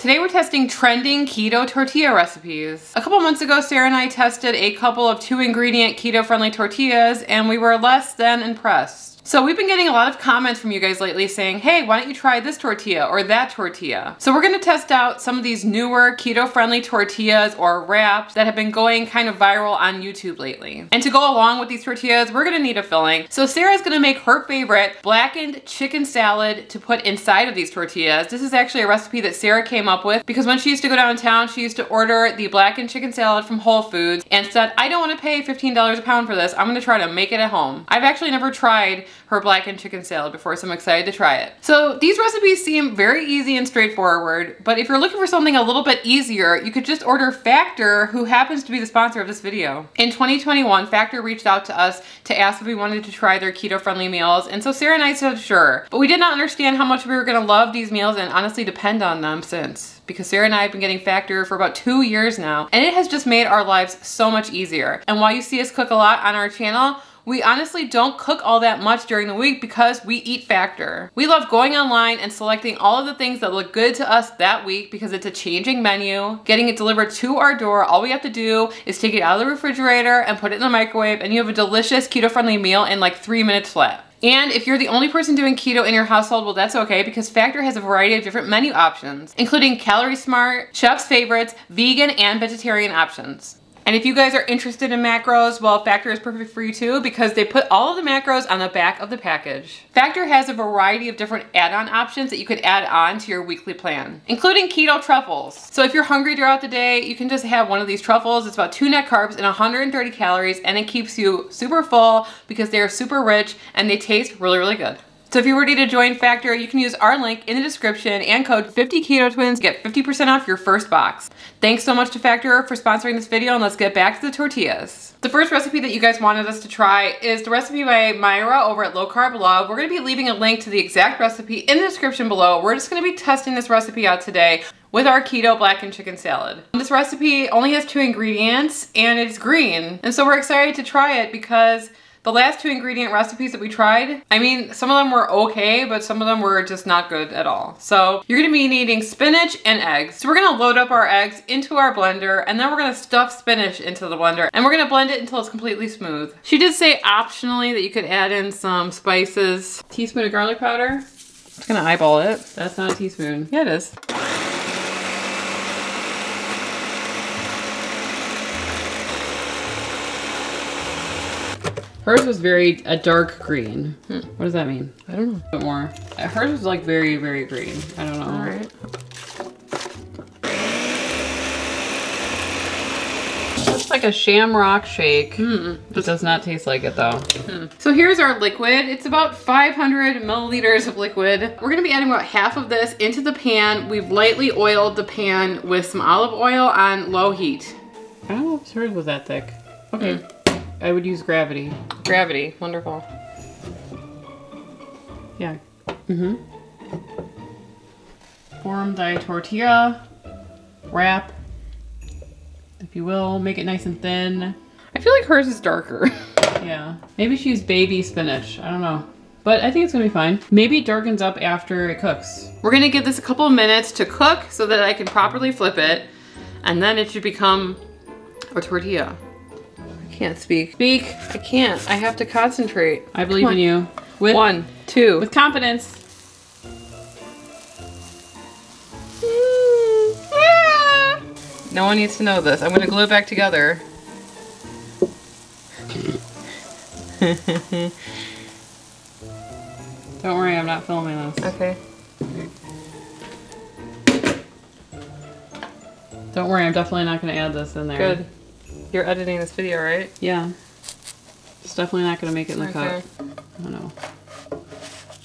Today we're testing trending keto tortilla recipes. A couple months ago, Sarah and I tested a couple of 2-ingredient keto-friendly tortillas and we were less than impressed. So we've been getting a lot of comments from you guys lately saying, hey, why don't you try this tortilla or that tortilla? So we're gonna test out some of these newer keto-friendly tortillas or wraps that have been going kind of viral on YouTube lately. And to go along with these tortillas, we're gonna need a filling. So Sarah's gonna make her favorite blackened chicken salad to put inside of these tortillas. This is actually a recipe that Sarah came up with because when she used to go downtown, she used to order the blackened chicken salad from Whole Foods and said, I don't wanna pay $15 a pound for this. I'm gonna try to make it at home. I've actually never tried her blackened chicken salad before, so I'm excited to try it. So these recipes seem very easy and straightforward, but if you're looking for something a little bit easier, you could just order Factor, who happens to be the sponsor of this video. In 2021, Factor reached out to us to ask if we wanted to try their keto-friendly meals, and so Sarah and I said sure. But we did not understand how much we were gonna love these meals and honestly depend on them since. Because Sarah and I have been getting Factor for about 2 years now, and it has just made our lives so much easier. And while you see us cook a lot on our channel, we honestly don't cook all that much during the week because we eat Factor. We love going online and selecting all of the things that look good to us that week because it's a changing menu, getting it delivered to our door. All we have to do is take it out of the refrigerator and put it in the microwave and you have a delicious keto-friendly meal in like 3 minutes flat. And if you're the only person doing keto in your household, well, that's okay because Factor has a variety of different menu options, including Calorie Smart, Chef's Favorites, vegan and vegetarian options. And if you guys are interested in macros, well, Factor is perfect for you too because they put all of the macros on the back of the package. Factor has a variety of different add-on options that you could add on to your weekly plan, including keto truffles. So if you're hungry throughout the day, you can just have one of these truffles. It's about 2 net carbs and 130 calories, and it keeps you super full because they are super rich and they taste really, really good. So if you're ready to join Factor, you can use our link in the description and code 50KetoTwins to get 50% off your first box. Thanks so much to Factor for sponsoring this video, and let's get back to the tortillas. The first recipe that you guys wanted us to try is the recipe by Myra over at Low Carb Love. We're gonna be leaving a link to the exact recipe in the description below. We're just gonna be testing this recipe out today with our keto blackened chicken salad. This recipe only has 2 ingredients and it's green. And so we're excited to try it because the last 2 ingredient recipes that we tried, I mean, some of them were okay, but some of them were just not good at all. So you're gonna be needing spinach and eggs. So we're gonna load up our eggs into our blender and then we're gonna stuff spinach into the blender and we're gonna blend it until it's completely smooth. She did say optionally that you could add in some spices. Teaspoon of garlic powder. I'm just gonna eyeball it. That's not a teaspoon. Yeah, it is. Hers was a dark green. What does that mean? I don't know. A bit more. Hers was like very, very green. I don't know. All right. It's like a shamrock shake. It does not taste like it though. So here's our liquid. It's about 500 milliliters of liquid. We're gonna be adding about half of this into the pan. We've lightly oiled the pan with some olive oil on low heat. I don't know if hers was that thick. Okay. I would use gravity. Gravity, wonderful. Yeah. Form the tortilla, wrap, if you will, make it nice and thin. I feel like hers is darker. Yeah. Maybe she used baby spinach, I don't know. But I think it's gonna be fine. Maybe it darkens up after it cooks. We're gonna give this a couple of minutes to cook so that I can properly flip it, and then it should become a tortilla. Can't speak. I can't. I have to concentrate. I believe in you. With 1, 2. With confidence. No one needs to know this. I'm gonna glue it back together. Don't worry, I'm not filming this. Okay. Don't worry, I'm definitely not gonna add this in there. Good. You're editing this video, right? Yeah. It's definitely not gonna make it in the cup. I don't know.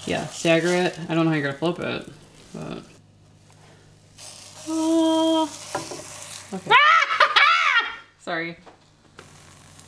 Yeah, stagger it. I don't know how you're gonna flip it, but. Okay. Sorry.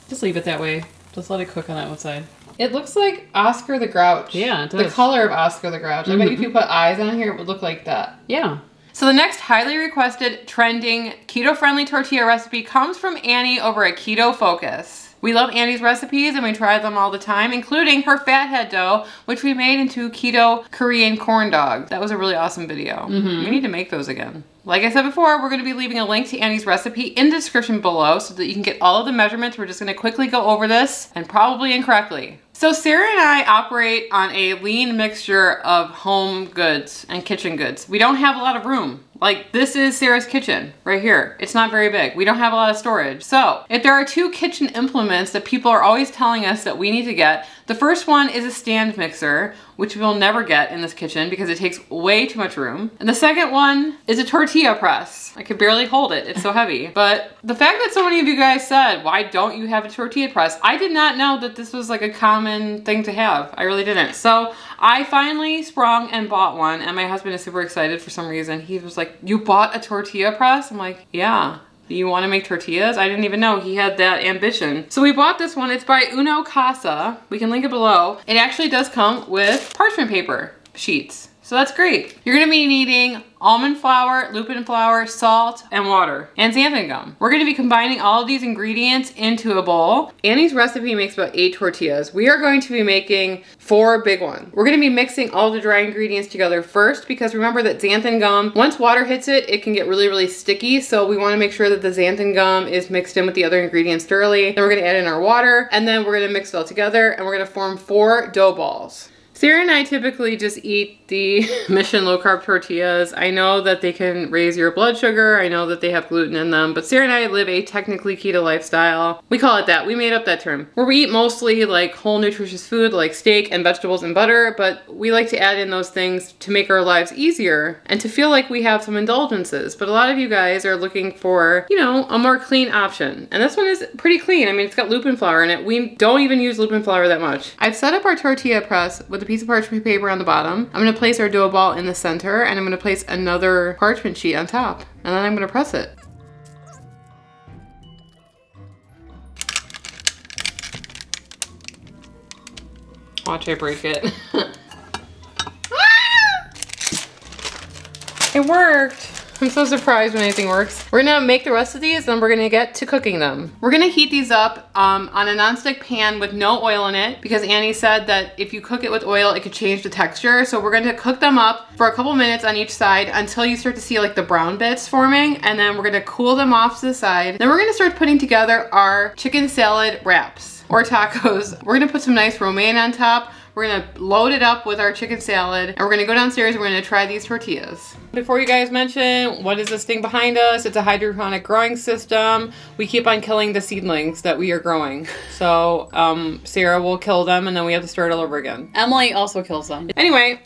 Just leave it that way. Just let it cook on that one side. It looks like Oscar the Grouch. Yeah, it does. The color of Oscar the Grouch. I bet if you put eyes on here, it would look like that. Yeah. So the next highly requested trending keto-friendly tortilla recipe comes from Annie over at Keto Focus. We love Annie's recipes and we try them all the time, including her fathead dough, which we made into keto Korean corn dog. That was a really awesome video. We need to make those again. Like I said before, we're going to be leaving a link to Annie's recipe in the description below so that you can get all of the measurements. We're just going to quickly go over this and probably incorrectly. So Sarah and I operate on a lean mixture of home goods and kitchen goods. We don't have a lot of room. Like, this is Sarah's kitchen right here. It's not very big. We don't have a lot of storage. So if there are 2 kitchen implements that people are always telling us that we need to get, the first one is a stand mixer, which we'll never get in this kitchen because it takes way too much room. And the second one is a tortilla press. I could barely hold it, it's so heavy. But the fact that so many of you guys said, why don't you have a tortilla press? I did not know that this was like a common thing to have. I really didn't. So I finally sprung and bought one, and my husband is super excited for some reason. He was like, you bought a tortilla press? I'm like, yeah. You want to make tortillas? I didn't even know he had that ambition. So we bought this one. It's by Uno Casa. We can link it below. It actually does come with parchment paper sheets. So that's great. You're gonna be needing almond flour, lupin flour, salt, and water, and xanthan gum. We're gonna be combining all of these ingredients into a bowl. Annie's recipe makes about 8 tortillas. We are going to be making 4 big ones. We're gonna be mixing all the dry ingredients together first because remember that xanthan gum, once water hits it, it can get really, really sticky. So we wanna make sure that the xanthan gum is mixed in with the other ingredients thoroughly. Then we're gonna add in our water, and then we're gonna mix it all together, and we're gonna form 4 dough balls. Sarah and I typically just eat the Mission low carb tortillas. I know that they can raise your blood sugar. I know that they have gluten in them, but Sarah and I live a technically keto lifestyle. We call it that. We made up that term. Where we eat mostly like whole nutritious food like steak and vegetables and butter, but we like to add in those things to make our lives easier and to feel like we have some indulgences. But a lot of you guys are looking for, you know, a more clean option. And this one is pretty clean. I mean, it's got lupin flour in it. We don't even use lupin flour that much. I've set up our tortilla press with a piece of parchment paper on the bottom. I'm gonna place our dough ball in the center, and I'm gonna place another parchment sheet on top, and then I'm gonna press it. Watch I break it. It worked. I'm so surprised when anything works. We're gonna make the rest of these, and we're gonna get to cooking them. We're gonna heat these up on a nonstick pan with no oil in it because Annie said that if you cook it with oil, it could change the texture. So we're gonna cook them up for a couple minutes on each side until you start to see like the brown bits forming, and then we're gonna cool them off to the side. Then we're gonna start putting together our chicken salad wraps or tacos. We're gonna put some nice romaine on top. We're gonna load it up with our chicken salad, and we're gonna go downstairs and we're gonna try these tortillas. Before you guys mention, what is this thing behind us? It's a hydroponic growing system. We keep on killing the seedlings that we are growing. So Sarah will kill them, and then we have to start all over again. Emily also kills them. Anyway,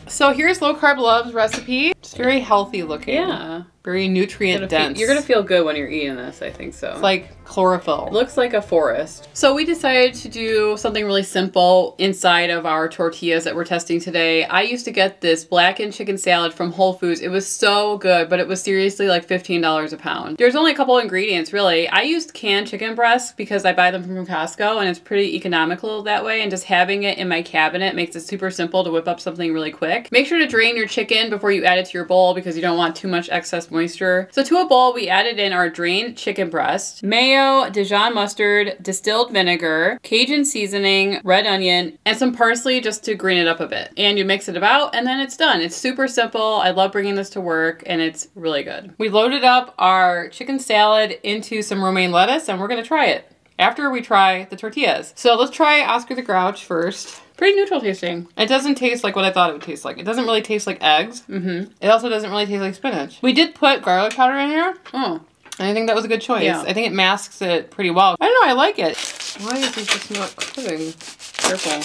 so here's Low Carb Love's recipe. It's very healthy looking. Yeah. Very nutrient dense. You're gonna feel good when you're eating this, I think so. It's like chlorophyll. It looks like a forest. So we decided to do something really simple inside of our tortillas that we're testing today. I used to get this blackened chicken salad from Whole Foods. It was so good, but it was seriously like $15 a pound. There's only a couple ingredients really. I used canned chicken breasts because I buy them from Costco, and it's pretty economical that way, and just having it in my cabinet makes it super simple to whip up something really quick. Make sure to drain your chicken before you add it to your bowl because you don't want too much excess moisture. So to a bowl, we added in our drained chicken breast, mayo, Dijon mustard, distilled vinegar, Cajun seasoning, red onion, and some parsley just to green it up a bit. And you mix it about, and then it's done. It's super simple. I love bringing this to work, and it's really good. We loaded up our chicken salad into some romaine lettuce, and we're gonna try it after we try the tortillas. So let's try Oscar the Grouch first. Pretty neutral tasting. It doesn't taste like what I thought it would taste like. It doesn't really taste like eggs. It also doesn't really taste like spinach. We did put garlic powder in here. Oh. And I think that was a good choice. Yeah. I think it masks it pretty well. I don't know, I like it. Why is this just not cooking? Careful.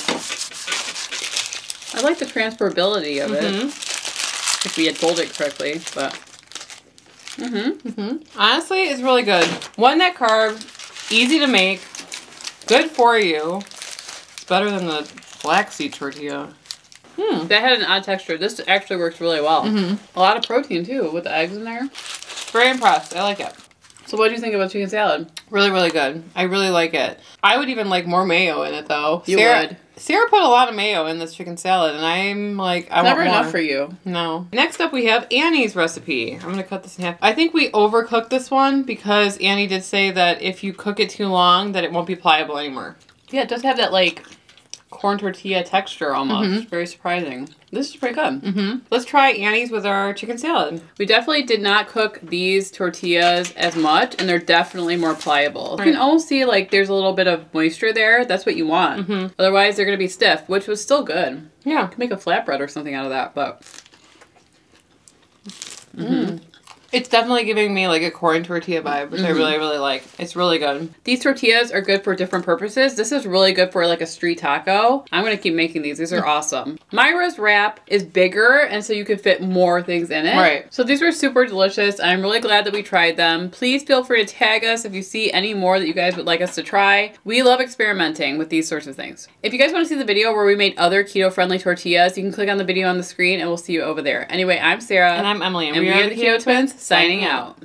I like the transferability of it. If we had told it correctly, but. Honestly, it's really good. One net carb, easy to make, good for you. It's better than the flaxseed tortilla. That had an odd texture. This actually works really well. A lot of protein too with the eggs in there. Very impressed. I like it. So what do you think about chicken salad? Really, really good. I really like it. I would even like more mayo in it though. You would. Sarah put a lot of mayo in this chicken salad, and I'm like, I want more. Never enough for you. No. Next up we have Annie's recipe. I'm gonna cut this in half. I think we overcooked this one because Annie did say that if you cook it too long that it won't be pliable anymore. Yeah, it does have that like corn tortilla texture almost. Very surprising. This is pretty good. Let's try Annie's with our chicken salad. We definitely did not cook these tortillas as much, and they're definitely more pliable. You can almost see like there's a little bit of moisture there. That's what you want. Otherwise, they're going to be stiff, which was still good. Yeah. You can make a flatbread or something out of that, but... It's definitely giving me like a corn tortilla vibe, which I really, really like. It's really good. These tortillas are good for different purposes. This is really good for like a street taco. I'm going to keep making these. These are awesome. Myra's wrap is bigger, and so you can fit more things in it. Right. So these were super delicious. I'm really glad that we tried them. Please feel free to tag us if you see any more that you guys would like us to try. We love experimenting with these sorts of things. If you guys want to see the video where we made other keto-friendly tortillas, you can click on the video on the screen and we'll see you over there. Anyway, I'm Sarah. And I'm Emily. And we are the Keto Twins. Signing out.